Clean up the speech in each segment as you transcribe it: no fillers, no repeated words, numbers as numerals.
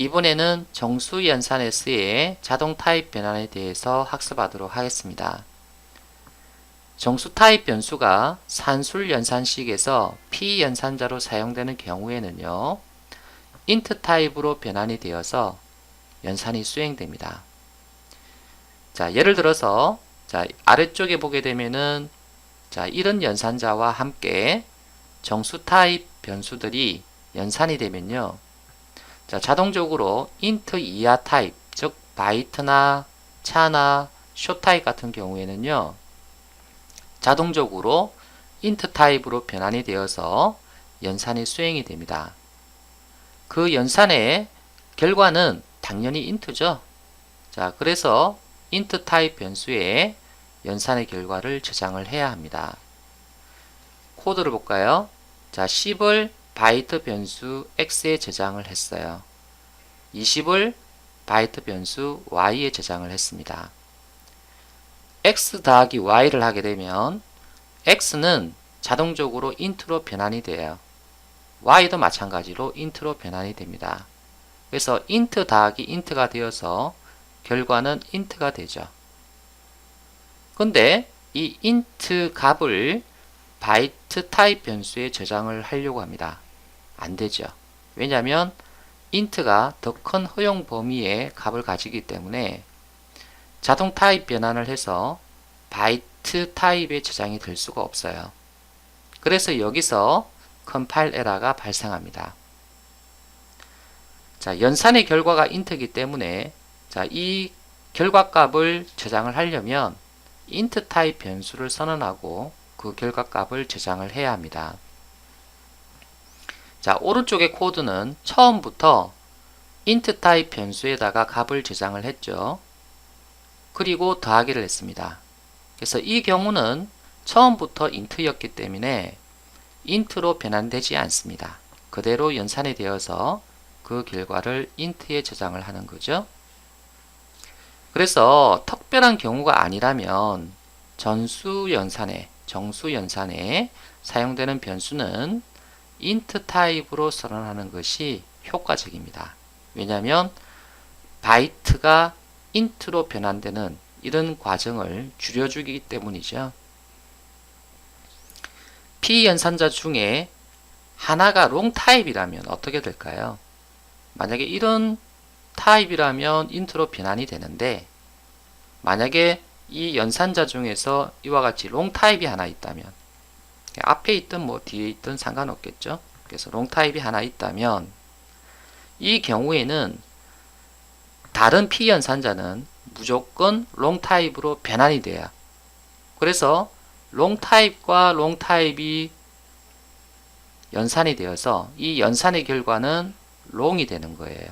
이번에는 정수 연산S의 자동 타입 변환에 대해서 학습하도록 하겠습니다. 정수 타입 변수가 산술 연산식에서 p 연산자로 사용되는 경우에는요, int 타입으로 변환이 되어서 연산이 수행됩니다. 자, 예를 들어서 아래쪽에 보게 되면은 이런 연산자와 함께 정수 타입 변수들이 연산이 되면요, 자동적으로 int 이하 타입, 즉 바이트나 차나 쇼 타입 같은 경우에는요, 자동적으로 int 타입으로 변환이 되어서 연산이 수행이 됩니다. 그 연산의 결과는 당연히 int죠. 자, 그래서 int 타입 변수에 연산의 결과를 저장을 해야 합니다. 코드를 볼까요? 자, 10을 바이트 변수 x에 저장을 했어요. 20을 바이트 변수 y에 저장을 했습니다. x 더하기 y를 하게 되면 x는 자동적으로 int로 변환이 돼요. y도 마찬가지로 int로 변환이 됩니다. 그래서 int 더하기 int가 되어서 결과는 int가 되죠. 근데 이 int 값을 바이트 타입 변수에 저장을 하려고 합니다. 안 되죠. 왜냐하면 int가 더 큰 허용 범위의 값을 가지기 때문에 자동 타입 변환을 해서 바이트 타입에 저장이 될 수가 없어요. 그래서 여기서 컴파일 에러가 발생합니다. 자, 연산의 결과가 int이기 때문에 이 결과값을 저장을 하려면 int 타입 변수를 선언하고 그 결과값을 저장을 해야 합니다. 자, 오른쪽의 코드는 처음부터 int 타입 변수에다가 값을 저장을 했죠. 그리고 더하기를 했습니다. 그래서 이 경우는 처음부터 int였기 때문에 int로 변환되지 않습니다. 그대로 연산이 되어서 그 결과를 int에 저장을 하는 거죠. 그래서 특별한 경우가 아니라면 정수 연산에 사용되는 변수는 int 타입으로 선언하는 것이 효과적입니다. 왜냐하면 바이트가 int로 변환되는 이런 과정을 줄여주기 때문이죠. p 연산자 중에 하나가 롱 타입이라면 어떻게 될까요? 만약에 이런 타입이라면 int로 변환이 되는데, 만약에 이 연산자 중에서 이와 같이 롱 타입이 하나 있다면, 앞에 있든 뭐 뒤에 있든 상관없겠죠. 그래서 롱 타입이 하나 있다면 이 경우에는 다른 p 연산자는 무조건 롱 타입으로 변환이 돼요. 그래서 롱 타입과 롱 타입이 연산이 되어서 이 연산의 결과는 롱이 되는 거예요.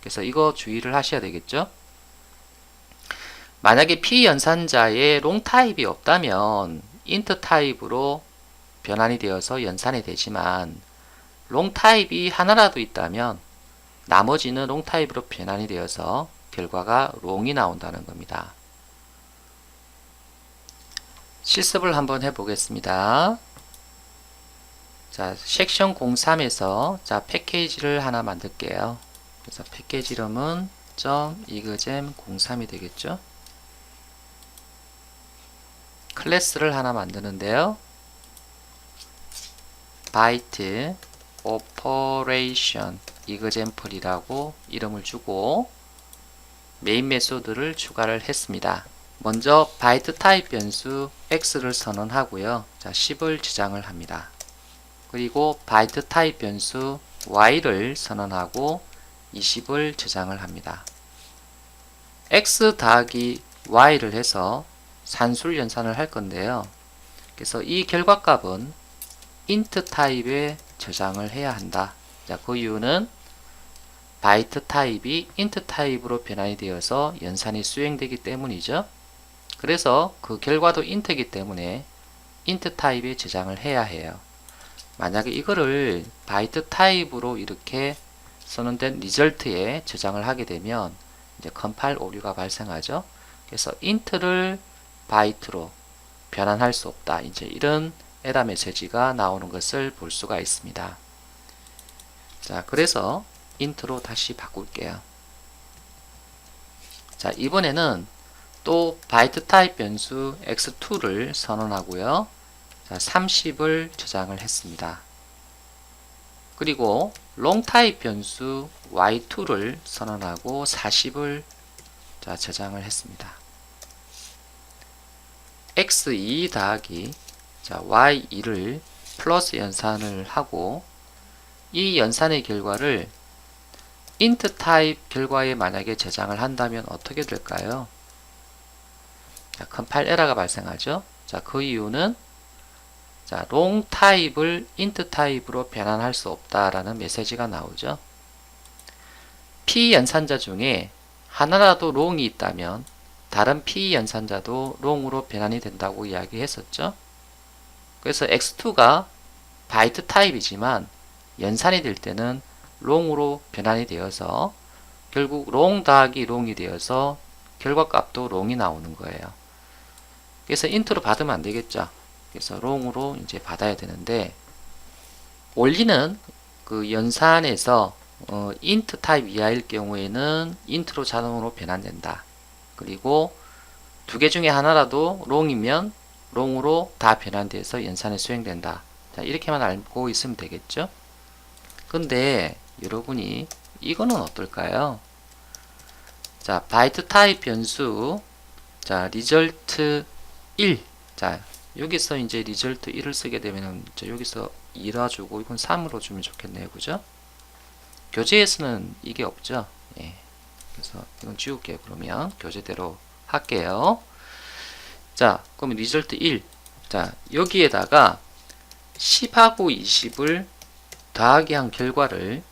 그래서 이거 주의를 하셔야 되겠죠. 만약에 p 연산자에 롱 타입이 없다면 int 타입으로 변환이 되어서 연산이 되지만, 롱 타입이 하나라도 있다면 나머지는 롱 타입으로 변환이 되어서 결과가 롱이 나온다는 겁니다. 실습을 한번 해보겠습니다. 자, 섹션 03에서 패키지를 하나 만들게요. 그래서 패키지 이름은 .exam03이 되겠죠. 클래스를 하나 만드는데요. byte operation example이라고 이름을 주고 메인 메소드를 추가를 했습니다. 먼저 바이트 타입 변수 x를 선언하고요. 10을 저장을 합니다. 그리고 바이트 타입 변수 y를 선언하고 20을 저장을 합니다. x 더하기 y를 해서 산술 연산을 할 건데요. 그래서 이 결과값은 int 타입에 저장을 해야 한다. 자, 그 이유는 바이트 타입이 int 타입으로 변환이 되어서 연산이 수행되기 때문이죠. 그래서 그 결과도 int이기 때문에 int 타입에 저장을 해야 해요. 만약에 이거를 바이트 타입으로 이렇게 선언된 리절트에 저장을 하게 되면 이제 컴파일 오류가 발생하죠. 그래서 int를 바이트로 변환할 수 없다. 이제 이런 에러 메시지가 나오는 것을 볼 수가 있습니다. 자, 그래서 int로 다시 바꿀게요. 자, 이번에는 또 바이트 타입 변수 x2를 선언하고요. 자, 30을 저장을 했습니다. 그리고 롱 타입 변수 y2를 선언하고 40을 자, 저장을 했습니다. x2 더하기 자, y2를 플러스 연산을 하고 이 연산의 결과를 int 타입 결과에 만약에 저장을 한다면 어떻게 될까요? 자, 컴파일 에러가 발생하죠. 자, 그 이유는 자, 롱 타입을 int 타입으로 변환할 수 없다라는 메시지가 나오죠. p 연산자 중에 하나라도 롱이 있다면 다른 p 연산자도 롱으로 변환이 된다고 이야기했었죠. 그래서 x2가 바이트 타입이지만 연산이 될 때는 롱으로 변환이 되어서 결국 롱 더하기 롱이 되어서 결과값도 롱이 나오는 거예요. 그래서 int로 받으면 안 되겠죠. 그래서 롱으로 이제 받아야 되는데 원리는 그 연산에서 int 타입 이하일 경우에는 int로 자동으로 변환된다. 그리고 두 개 중에 하나라도 롱이면 롱으로 다 변환돼서 연산에 수행된다. 자, 이렇게만 알고 있으면 되겠죠. 근데 여러분이 이거는 어떨까요? 자, 바이트 타입 변수 자, result 1 자, 여기서 이제 result 1을 쓰게 되면 여기서 2라 주고 이건 3으로 주면 좋겠네요. 그죠? 교재에서는 이게 없죠. 예. 그래서 이건 지울게요. 그러면 교재대로 할게요. 자, 그럼 result 1 자, 여기에다가 10하고 20을 더하기 한 결과를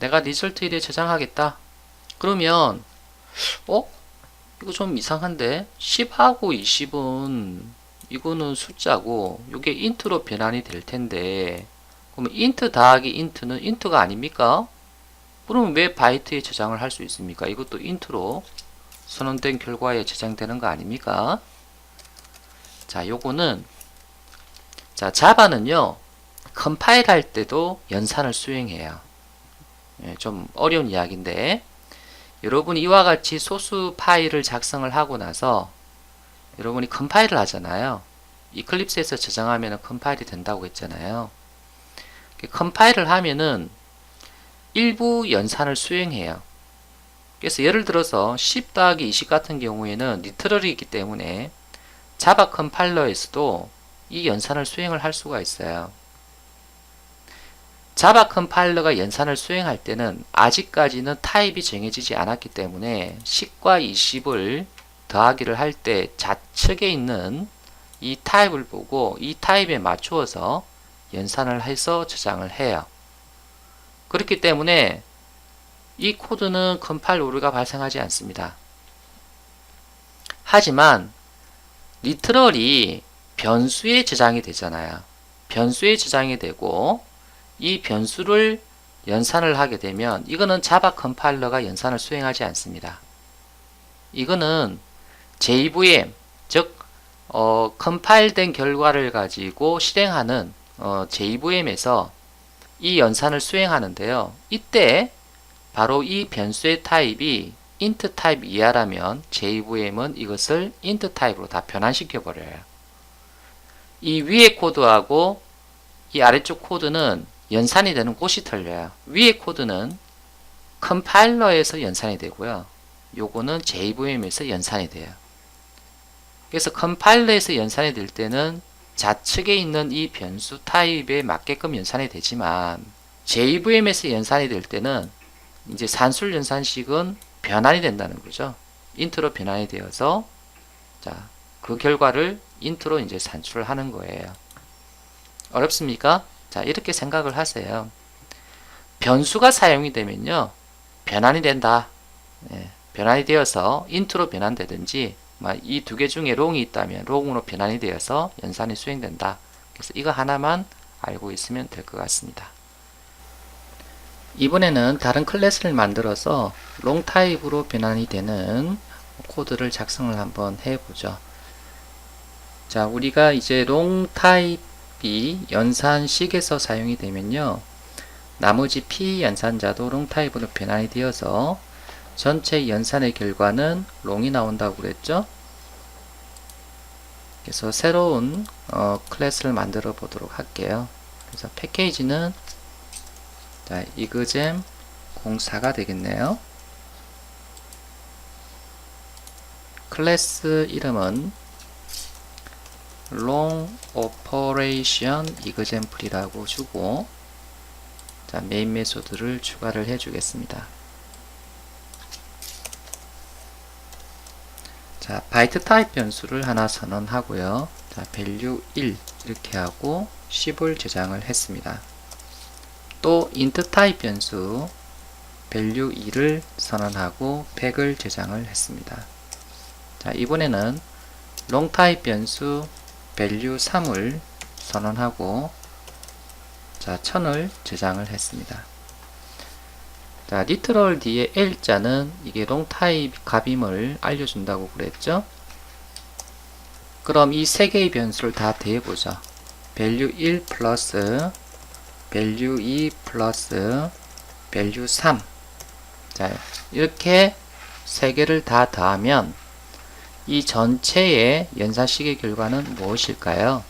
내가 result 1에 저장하겠다. 그러면 이거 좀 이상한데 10하고 20은 이거는 숫자고 이게 int로 변환이 될 텐데 그러면 int 더하기 int는 int가 아닙니까? 그러면 왜 바이트에 저장을 할 수 있습니까? 이것도 int로 선언된 결과에 저장되는 거 아닙니까? 자, 요거는 자, 자바는요 컴파일 할 때도 연산을 수행해요. 예, 좀 어려운 이야기인데 여러분이 이와 같이 소스 파일을 작성을 하고 나서 여러분이 컴파일을 하잖아요. 이클립스에서 저장하면 컴파일이 된다고 했잖아요. 컴파일을 하면은 일부 연산을 수행해요. 그래서 예를 들어서 10 더하기 20 같은 경우에는 리터럴이기 때문에 자바 컴파일러에서도 이 연산을 수행을 할 수가 있어요. 자바 컴파일러가 연산을 수행할 때는 아직까지는 타입이 정해지지 않았기 때문에 10과 20을 더하기를 할 때 좌측에 있는 이 타입을 보고 이 타입에 맞추어서 연산을 해서 저장을 해요. 그렇기 때문에 이 코드는 컴파일 오류가 발생하지 않습니다. 하지만 리트럴이 변수에 저장이 되잖아요. 변수에 저장이 되고 이 변수를 연산을 하게 되면 이거는 자바 컴파일러가 연산을 수행하지 않습니다. 이거는 JVM 즉 컴파일된 결과를 가지고 실행하는 JVM에서 이 연산을 수행하는데요. 이때 바로 이 변수의 타입이 int 타입 이하라면 JVM은 이것을 int 타입으로 다 변환시켜 버려요. 이 위의 코드하고 이 아래쪽 코드는 연산이 되는 곳이 틀려요. 위의 코드는 컴파일러에서 연산이 되고요. 요거는 JVM에서 연산이 돼요. 그래서 컴파일러에서 연산이 될 때는 좌측에 있는 이 변수 타입에 맞게끔 연산이 되지만 JVM에서 연산이 될 때는 이제 산술 연산식은 변환이 된다는 거죠. int로 변환이 되어서 자, 그 결과를 int로 이제 산출을 하는 거예요. 어렵습니까? 자, 이렇게 생각을 하세요. 변수가 사용이 되면요. 변환이 된다. 예, 변환이 되어서 int로 변환되든지 이 두 개 중에 롱이 있다면 롱으로 변환이 되어서 연산이 수행된다. 그래서 이거 하나만 알고 있으면 될 것 같습니다. 이번에는 다른 클래스를 만들어서 롱 타입으로 변환이 되는 코드를 작성을 한번 해보죠. 자, 우리가 이제 롱 타입이 연산식에서 사용이 되면요. 나머지 P 연산자도 롱 타입으로 변환이 되어서 전체 연산의 결과는 롱이 나온다고 그랬죠. 그래서 새로운 클래스를 만들어 보도록 할게요. 그래서 패키지는 자, 이그잼 04가 되겠네요. 클래스 이름은 long operation example이라고 주고, 자, 메인 메소드를 추가를 해 주겠습니다. 자, 바이트 타입 변수를 하나 선언하고요. 자, value 1 이렇게 하고 10을 저장을 했습니다. 또 int 타입 변수 value 2를 선언하고 100을 저장을 했습니다. 자, 이번에는 long 타입 변수 value 3을 선언하고 자, 1000을 저장을 했습니다. 자, literal 뒤에 L자는 이게 long 타입 값임을 알려준다고 그랬죠? 그럼 이 세 개의 변수를 다 더해보죠. value 1 플러스 value 2 플러스 value 3. 자, 이렇게 세 개를 다 더하면 이 전체의 연산식의 결과는 무엇일까요?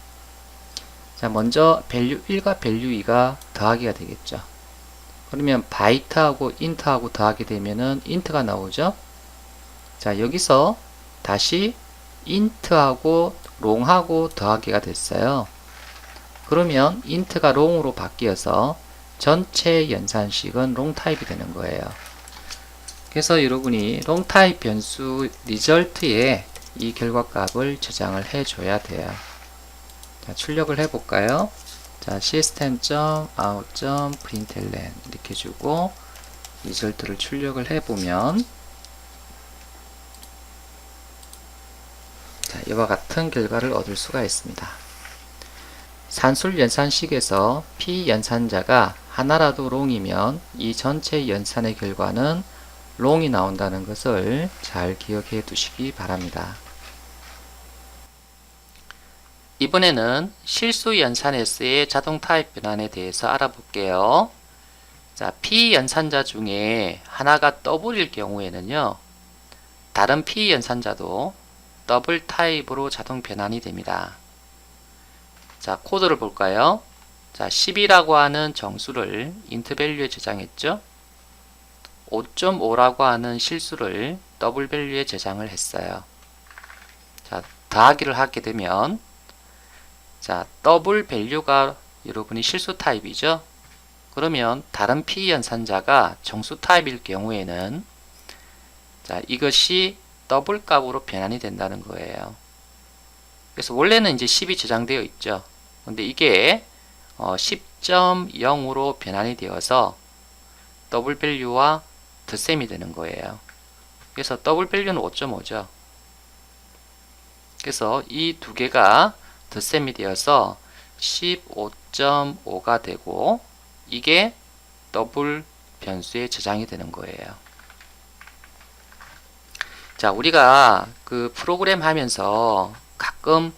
자, 먼저 value 1과 value 2가 더하기가 되겠죠. 그러면 바이트하고 인트하고 더하게 되면은 인트가 나오죠. 자, 여기서 다시 인트하고 롱하고 더하기가 됐어요. 그러면 인트가 롱으로 바뀌어서 전체 연산식은 롱 타입이 되는 거예요. 그래서 여러분이 롱 타입 변수 리절트에 이 결과값을 저장을 해 줘야 돼요. 자, 출력을 해 볼까요? 자, system.out.println 이렇게 주고 리절트를 출력을 해보면 자, 이와 같은 결과를 얻을 수가 있습니다. 산술 연산식에서 P 연산자가 하나라도 롱이면 이 전체 연산의 결과는 롱이 나온다는 것을 잘 기억해 두시기 바랍니다. 이번에는 실수 연산S의 자동 타입 변환에 대해서 알아볼게요. 자, P 연산자 중에 하나가 더블일 경우에는요, 다른 P 연산자도 더블 타입으로 자동 변환이 됩니다. 자, 코드를 볼까요? 자, 10이라고 하는 정수를 int 밸류에 저장했죠? 5.5라고 하는 실수를 더블 밸류에 저장을 했어요. 자, 더하기를 하게 되면 자, 더블 밸류가 여러분이 실수 타입이죠? 그러면 다른 P 연산자가 정수 타입일 경우에는 자, 이것이 더블 값으로 변환이 된다는 거예요. 그래서 원래는 이제 10이 저장되어 있죠. 근데 이게 10.0으로 변환이 되어서 더블 밸류와 덧셈이 되는 거예요. 그래서 더블 밸류는 5.5죠. 그래서 이 두 개가 덧셈이 되어서 15.5가 되고 이게 더블 변수에 저장이 되는 거예요. 자, 우리가 그 프로그램 하면서 가끔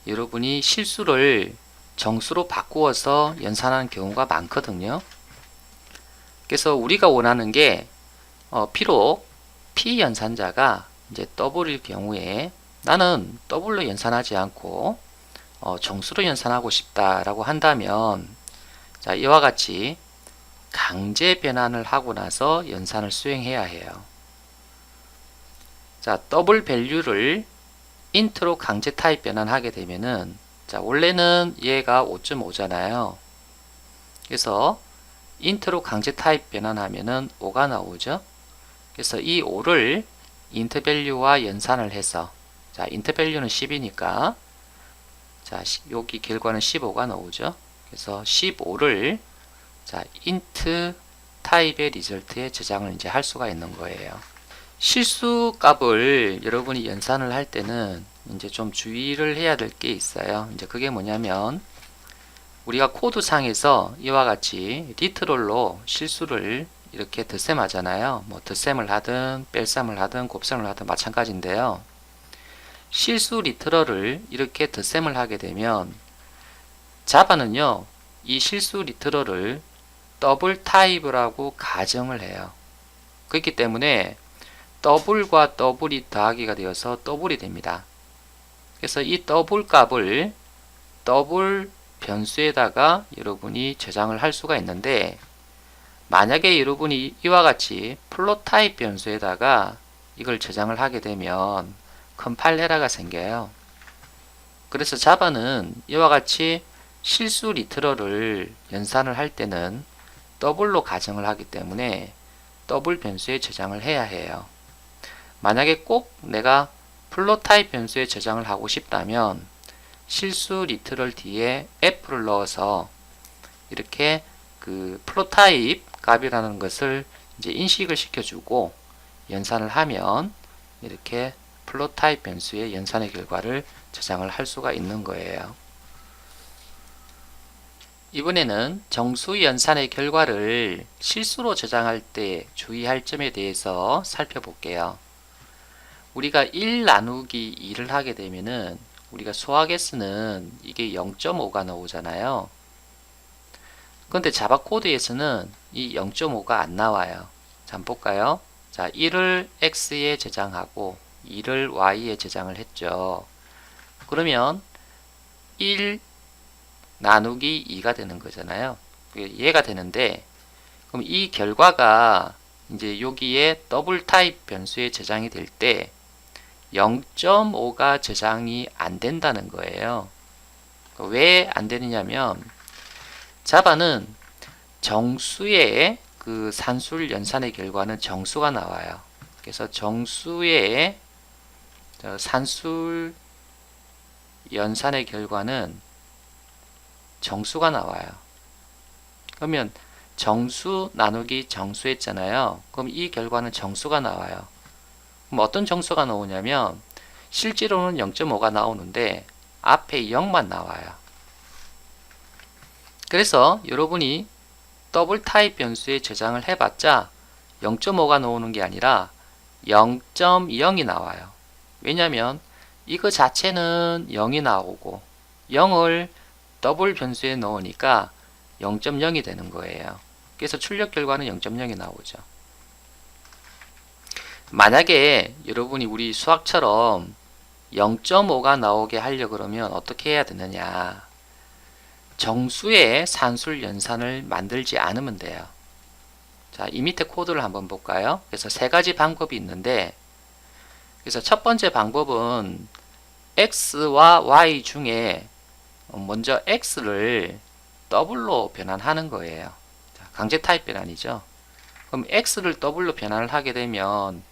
여러분이 실수를 정수로 바꾸어서 연산하는 경우가 많거든요. 그래서 우리가 원하는 게 비록 P 연산자가 이제 더블일 경우에 나는 더블로 연산하지 않고 정수로 연산하고 싶다라고 한다면 자, 이와 같이 강제 변환을 하고 나서 연산을 수행해야 해요. 자, 더블 밸류를 int로 강제 타입 변환하게 되면은 자, 원래는 얘가 5.5잖아요. 그래서 int로 강제 타입 변환하면은 5가 나오죠. 그래서 이 5를 int 밸류와 연산을 해서 자, int 밸류는 10이니까 자, 여기 결과는 15가 나오죠. 그래서 15를 자, int 타입의 리절트에 저장을 이제 할 수가 있는 거예요. 실수 값을 여러분이 연산을 할 때는 이제 좀 주의를 해야 될 게 있어요. 이제 그게 뭐냐면 우리가 코드상에서 이와 같이 리트럴로 실수를 이렇게 덧셈하잖아요. 뭐 덧셈을 하든 뺄셈을 하든 곱셈을 하든 마찬가지인데요. 실수 리트럴을 이렇게 덧셈을 하게 되면 자바는요, 이 실수 리트럴을 더블 타입을 하고 가정을 해요. 그렇기 때문에 더블과 더블이 더하기가 되어서 더블이 됩니다. 그래서 이 더블 값을 더블 변수에다가 여러분이 저장을 할 수가 있는데, 만약에 여러분이 이와 같이 플롯 타입 변수에다가 이걸 저장을 하게 되면 컴파일 에러가 생겨요. 그래서 자바는 이와 같이 실수 리트럴을 연산을 할 때는 더블로 가정을 하기 때문에 더블 변수에 저장을 해야 해요. 만약에 꼭 내가 플롯 타입 변수에 저장을 하고 싶다면 실수 리트럴 뒤에 F를 넣어서 이렇게 그 플롯 타입 값이라는 것을 이제 인식을 시켜주고 연산을 하면 이렇게 플롯 타입 변수의 연산의 결과를 저장을 할 수가 있는 거예요. 이번에는 정수 연산의 결과를 실수로 저장할 때 주의할 점에 대해서 살펴볼게요. 우리가 1 나누기 2를 하게 되면은 우리가 수학에서는 이게 0.5가 나오잖아요. 근데 자바 코드에서는 이 0.5가 안 나와요. 자, 한번 볼까요? 자, 1을 x에 저장하고 2를 y에 저장을 했죠. 그러면 1 나누기 2가 되는 거잖아요. 얘가 되는데, 그럼 이 결과가 이제 여기에 더블 타입 변수에 저장이 될 때 0.5가 저장이 안 된다는 거예요. 왜 안 되느냐면 자바는 정수의 그 산술 연산의 결과는 정수가 나와요. 그래서 정수의 산술 연산의 결과는 정수가 나와요. 그러면 정수 나누기 정수 했잖아요. 그럼 이 결과는 정수가 나와요. 그럼 어떤 정수가 나오냐면 실제로는 0.5가 나오는데 앞에 0만 나와요. 그래서 여러분이 더블 타입 변수에 저장을 해봤자 0.5가 나오는 게 아니라 0.0이 나와요. 왜냐면 이거 자체는 0이 나오고 0을 더블 변수에 넣으니까 0.0이 되는 거예요. 그래서 출력 결과는 0.0이 나오죠. 만약에 여러분이 우리 수학처럼 0.5가 나오게 하려고 그러면 어떻게 해야 되느냐? 정수의 산술 연산을 만들지 않으면 돼요. 자, 이 밑에 코드를 한번 볼까요? 그래서 세 가지 방법이 있는데, 그래서 첫 번째 방법은 x와 y 중에 먼저 x를 더블로 변환하는 거예요. 자, 강제 타입 변환이죠. 그럼 x를 더블로 변환을 하게 되면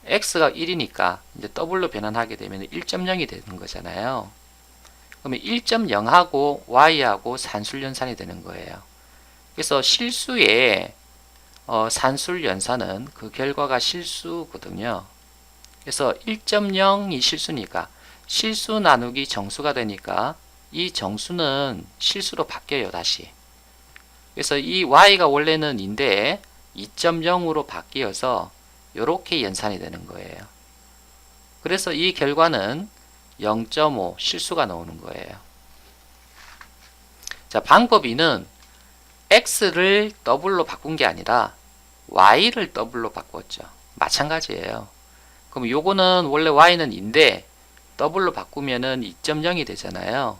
x가 1이니까 이제 더블로 변환하게 되면 1.0이 되는 거잖아요. 그러면 1.0하고 y하고 산술 연산이 되는 거예요. 그래서 실수의 산술 연산은 그 결과가 실수거든요. 그래서 1.0이 실수니까 실수 나누기 정수가 되니까 이 정수는 실수로 바뀌어요, 다시. 그래서 이 y가 원래는 인데 2.0으로 바뀌어서 이렇게 연산이 되는 거예요. 그래서 이 결과는 0.5 실수가 나오는 거예요. 자, 방법 2는 x를 더블로 바꾼 게 아니라 y를 더블로 바꿨죠. 마찬가지예요. 그럼 요거는 원래 y는 인데 더블로 바꾸면은 2.0이 되잖아요.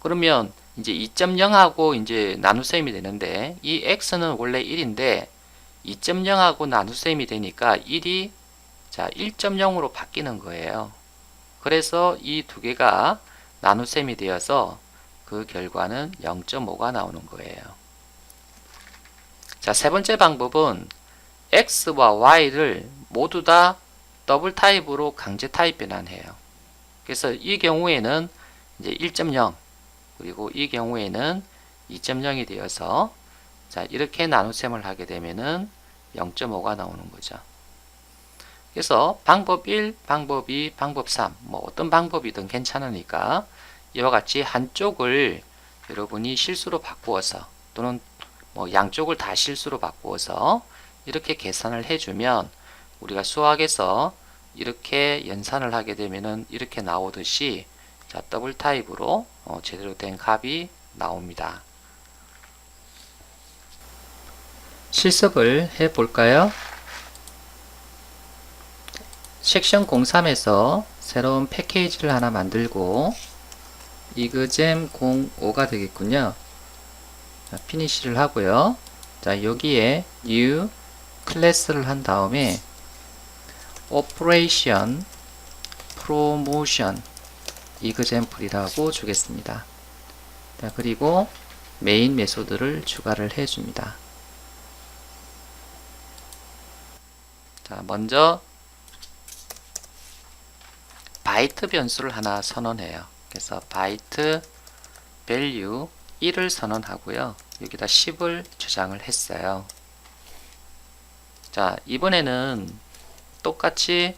그러면 이제 2.0하고 이제 나눗셈이 되는데 이 x는 원래 1인데 2.0하고 나눗셈이 되니까 1이 자 1.0으로 바뀌는 거예요. 그래서 이 두 개가 나눗셈이 되어서 그 결과는 0.5가 나오는 거예요. 자, 세 번째 방법은 x와 y를 모두 다 더블 타입으로 강제 타입 변환해요. 그래서 이 경우에는 이제 1.0 그리고 이 경우에는 2.0이 되어서 자, 이렇게 나눗셈을 하게 되면은 0.5가 나오는 거죠. 그래서 방법 1, 방법 2, 방법 3, 뭐 어떤 방법이든 괜찮으니까 이와 같이 한쪽을 여러분이 실수로 바꾸어서 또는 뭐 양쪽을 다 실수로 바꾸어서 이렇게 계산을 해주면 우리가 수학에서 이렇게 연산을 하게 되면은 이렇게 나오듯이 자, 더블 타입으로 제대로 된 값이 나옵니다. 실습을 해 볼까요? 섹션 03에서 새로운 패키지를 하나 만들고 이그잼 05가 되겠군요. 자, 피니시를 하고요. 자, 여기에 new 클래스를 한 다음에 operation promotion example이라고 주겠습니다. 자, 그리고 메인 메소드를 추가를 해줍니다. 자, 먼저 바이트 변수를 하나 선언해요. 그래서 바이트 value 1을 선언하고요. 여기다 10을 저장을 했어요. 자, 이번에는 똑같이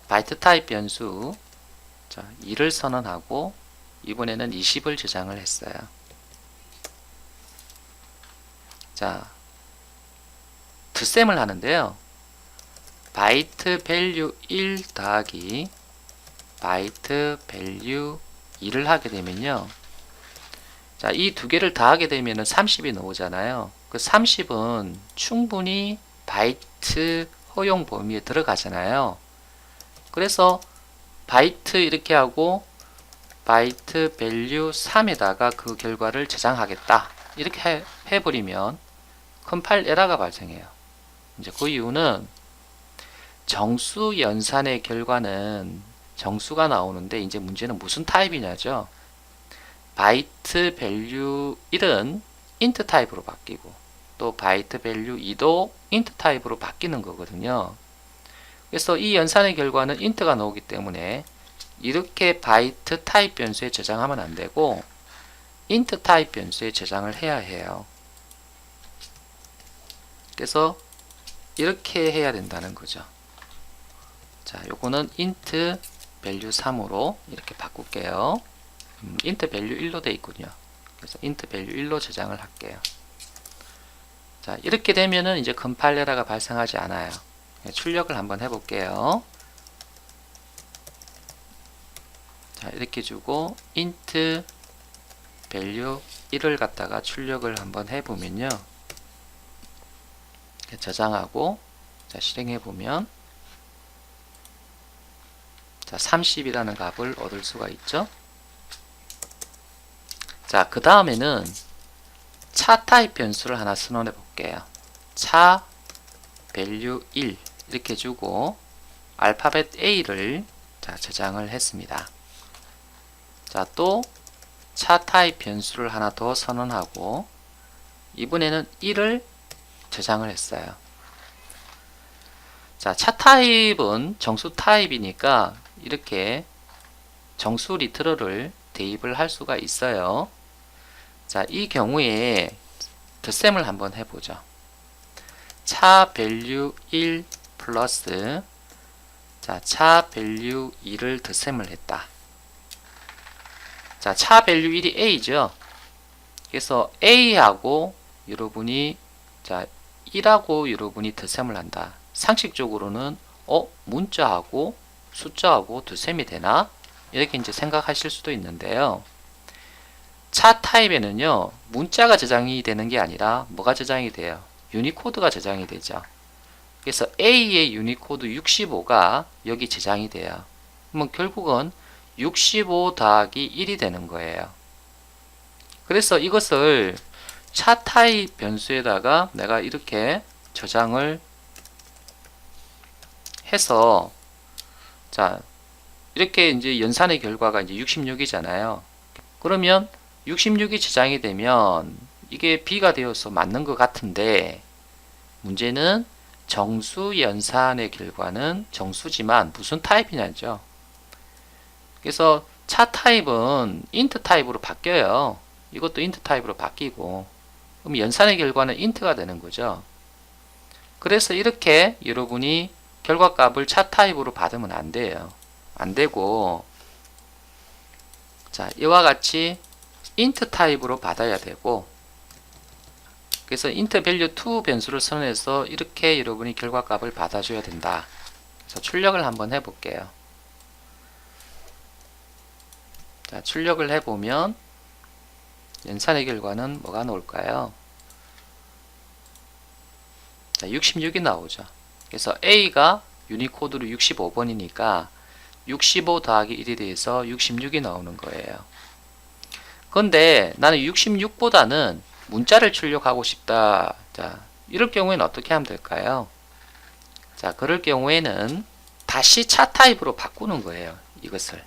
바이트 타입 변수 2를 선언하고 이번에는 20을 저장을 했어요. 자, 덧셈을 하는데요. 바이트 밸류 1 더하기 바이트 밸류 2를 하게 되면요. 자, 이 두 개를 더하게 되면은 30이 나오잖아요. 그 30은 충분히 바이트 허용 범위에 들어가잖아요. 그래서 바이트 이렇게 하고 바이트 밸류 3에다가 그 결과를 저장하겠다. 이렇게 해버리면 컴파일 에러가 발생해요. 이제 그 이유는 정수 연산의 결과는 정수가 나오는데 이제 문제는 무슨 타입이냐죠. 바이트 밸류 1은 인트 타입으로 바뀌고 또 바이트 밸류 2도 인트 타입으로 바뀌는 거거든요. 그래서 이 연산의 결과는 인트가 나오기 때문에 이렇게 바이트 타입 변수에 저장하면 안 되고 인트 타입 변수에 저장을 해야 해요. 그래서 이렇게 해야 된다는 거죠. 자, 요거는 int value 3으로 이렇게 바꿀게요. int value 1로 돼 있군요. 그래서 int value 1로 저장을 할게요. 자, 이렇게 되면은 이제 컴파일 에러가 발생하지 않아요. 출력을 한번 해볼게요. 자, 이렇게 주고 int value 1을 갖다가 출력을 한번 해보면요. 저장하고 자, 실행해보면 자, 30이라는 값을 얻을 수가 있죠. 자, 그 다음에는 차 타입 변수를 하나 선언해 볼게요. 차 value 1 이렇게 주고 알파벳 A를 자, 저장을 했습니다. 자, 또 차 타입 변수를 하나 더 선언하고 이번에는 1을 저장을 했어요. 자, 차 타입은 정수 타입이니까 이렇게 정수 리트럴을 대입을 할 수가 있어요. 자, 이 경우에 덧셈을 한번 해보죠. 차 value 1 플러스 자, 차 value 2를 덧셈을 했다. 자, 차 value 1이 A죠. 그래서 A하고 여러분이 자 1하고 여러분이 덧셈을 한다. 상식적으로는 문자하고 숫자하고 덧셈이 되나? 이렇게 이제 생각하실 수도 있는데요. 차 타입에는요, 문자가 저장이 되는 게 아니라 뭐가 저장이 돼요? 유니코드가 저장이 되죠. 그래서 A의 유니코드 65가 여기 저장이 돼요. 그러면 결국은 65 더하기 1이 되는 거예요. 그래서 이것을 차 타입 변수에다가 내가 이렇게 저장을 해서 자, 이렇게 이제 연산의 결과가 이제 66이잖아요. 그러면 66이 저장이 되면 이게 B가 되어서 맞는 것 같은데 문제는 정수 연산의 결과는 정수지만 무슨 타입이냐죠. 그래서 차 타입은 int 타입으로 바뀌어요. 이것도 int 타입으로 바뀌고 그럼 연산의 결과는 int가 되는 거죠. 그래서 이렇게 여러분이 결과값을 차 타입으로 받으면 안 돼요. 안 되고 자, 이와 같이 int 타입으로 받아야 되고 그래서 int value 2 변수를 선언해서 이렇게 여러분이 결과값을 받아줘야 된다. 그래서 출력을 한번 해볼게요. 자, 출력을 해보면 연산의 결과는 뭐가 나올까요? 자, 66이 나오죠. 그래서 A가 유니코드로 65번이니까 65 더하기 1에 대해서 66이 나오는 거예요. 근데 나는 66보다는 문자를 출력하고 싶다. 자, 이럴 경우에는 어떻게 하면 될까요? 자, 그럴 경우에는 다시 차 타입으로 바꾸는 거예요. 이것을.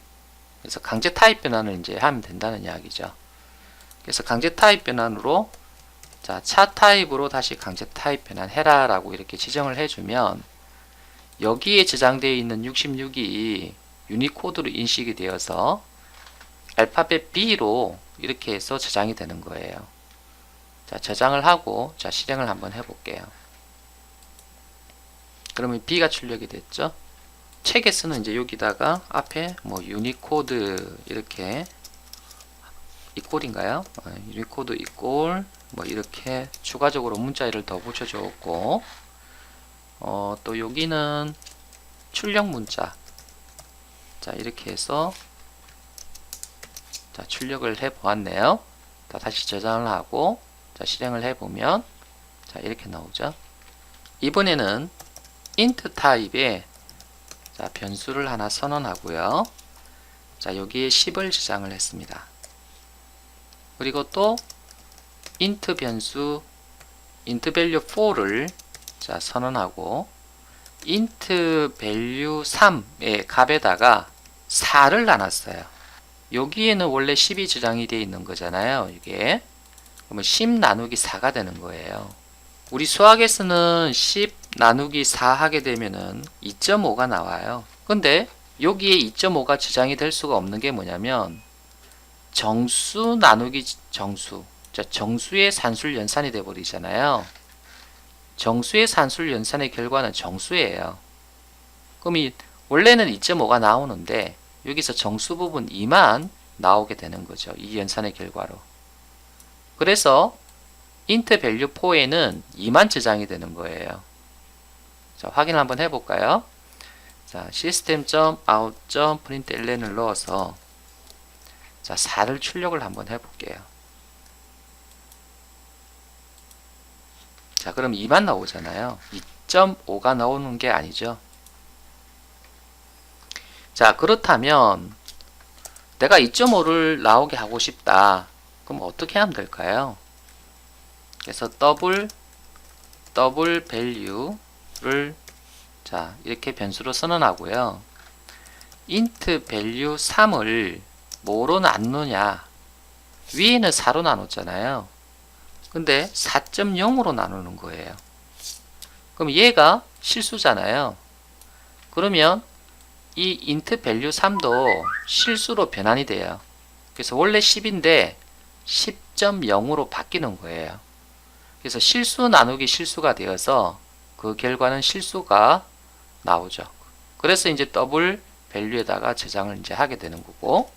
그래서 강제 타입 변환을 이제 하면 된다는 이야기죠. 그래서 강제 타입 변환으로 자, 차 타입으로 다시 강제 타입 변환해라 라고 이렇게 지정을 해주면 여기에 저장되어 있는 66이 유니코드로 인식이 되어서 알파벳 B로 이렇게 해서 저장이 되는 거예요. 자, 저장을 하고 자, 실행을 한번 해볼게요. 그러면 B가 출력이 됐죠. 책에서는 이제 여기다가 앞에 뭐 유니코드 이렇게 이꼴인가요? 유니코드 이꼴 뭐 이렇게 추가적으로 문자열을 더 붙여줬고 또 여기는 출력 문자 자 이렇게 해서 자 출력을 해 보았네요. 다시 저장을 하고 자 실행을 해보면 자 이렇게 나오죠. 이번에는 int 타입에 자 변수를 하나 선언하고요. 자 여기에 10을 저장을 했습니다. 그리고 또 int 변수 int value 4를 자 선언하고 int value 3의 값에다가 4를 나눴어요. 여기에는 원래 10이 저장이 되어 있는 거잖아요. 이게 그러면 10 나누기 4가 되는 거예요. 우리 수학에서는 10 나누기 4 하게 되면은 2.5가 나와요. 근데 여기에 2.5가 저장이 될 수가 없는 게 뭐냐면 정수 나누기 정수 자, 정수의 산술 연산이 돼 버리잖아요. 정수의 산술 연산의 결과는 정수예요. 그럼 원래는 2.5가 나오는데 여기서 정수 부분 2만 나오게 되는 거죠. 이 연산의 결과로. 그래서 int value 4에는 2만 저장이 되는 거예요. 자, 확인 한번 해볼까요? 자, system.out.println을 넣어서 자, 4를 출력을 한번 해볼게요. 자, 그럼 2만 나오잖아요. 2.5가 나오는 게 아니죠. 자, 그렇다면 내가 2.5를 나오게 하고 싶다. 그럼 어떻게 하면 될까요? 그래서 더블 value를 자, 이렇게 변수로 선언하고요. int value 3을 뭐로 나누냐? 위에는 4로 나눴잖아요. 근데 4.0으로 나누는 거예요. 그럼 얘가 실수잖아요. 그러면 이 int value 3도 실수로 변환이 돼요. 그래서 원래 10인데 10.0으로 바뀌는 거예요. 그래서 실수 나누기 실수가 되어서 그 결과는 실수가 나오죠. 그래서 이제 더블 밸류에다가 저장을 이제 하게 되는 거고,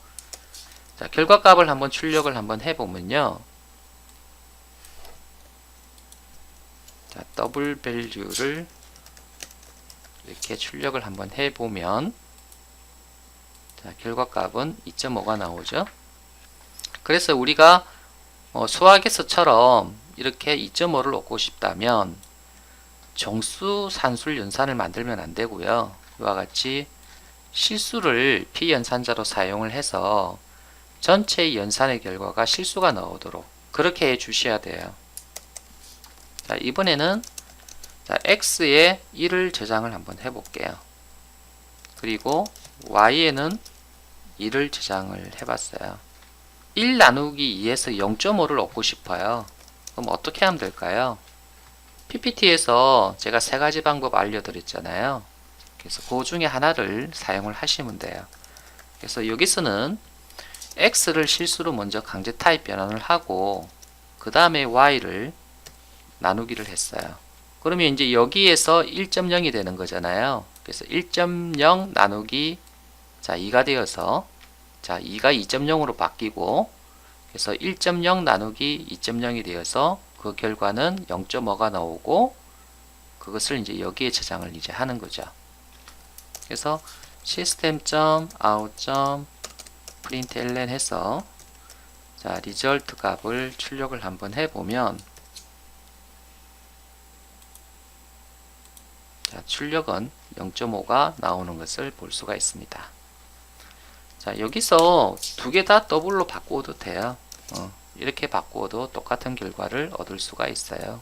자, 결과값을 한번 출력을 한번 해보면요. 자, 더블 밸류를 이렇게 출력을 한번 해보면, 자, 결과값은 2.5가 나오죠. 그래서 우리가 수학에서처럼 이렇게 2.5를 얻고 싶다면 정수 산술 연산을 만들면 안 되고요. 이와 같이 실수를 피연산자로 사용을 해서 전체 연산의 결과가 실수가 나오도록 그렇게 해 주셔야 돼요. 자, 이번에는 자, x에 1을 저장을 한번 해볼게요. 그리고 y에는 2를 저장을 해봤어요. 1 나누기 2에서 0.5를 얻고 싶어요. 그럼 어떻게 하면 될까요? PPT에서 제가 세 가지 방법 알려드렸잖아요. 그래서 그 중에 하나를 사용을 하시면 돼요. 그래서 여기서는 X를 실수로 먼저 강제 타입 변환을 하고 그 다음에 Y를 나누기를 했어요. 그러면 이제 여기에서 1.0이 되는 거잖아요. 그래서 1.0 나누기 자 2가 되어서 자 2가 2.0으로 바뀌고 그래서 1.0 나누기 2.0이 되어서 그 결과는 0.5가 나오고 그것을 이제 여기에 저장을 이제 하는 거죠. 그래서 system.out.println 해서 자 result 값을 출력을 한번 해보면 자, 출력은 0.5가 나오는 것을 볼 수가 있습니다. 자, 여기서 두 개 다 더블로 바꾸어도 돼요. 이렇게 바꾸어도 똑같은 결과를 얻을 수가 있어요.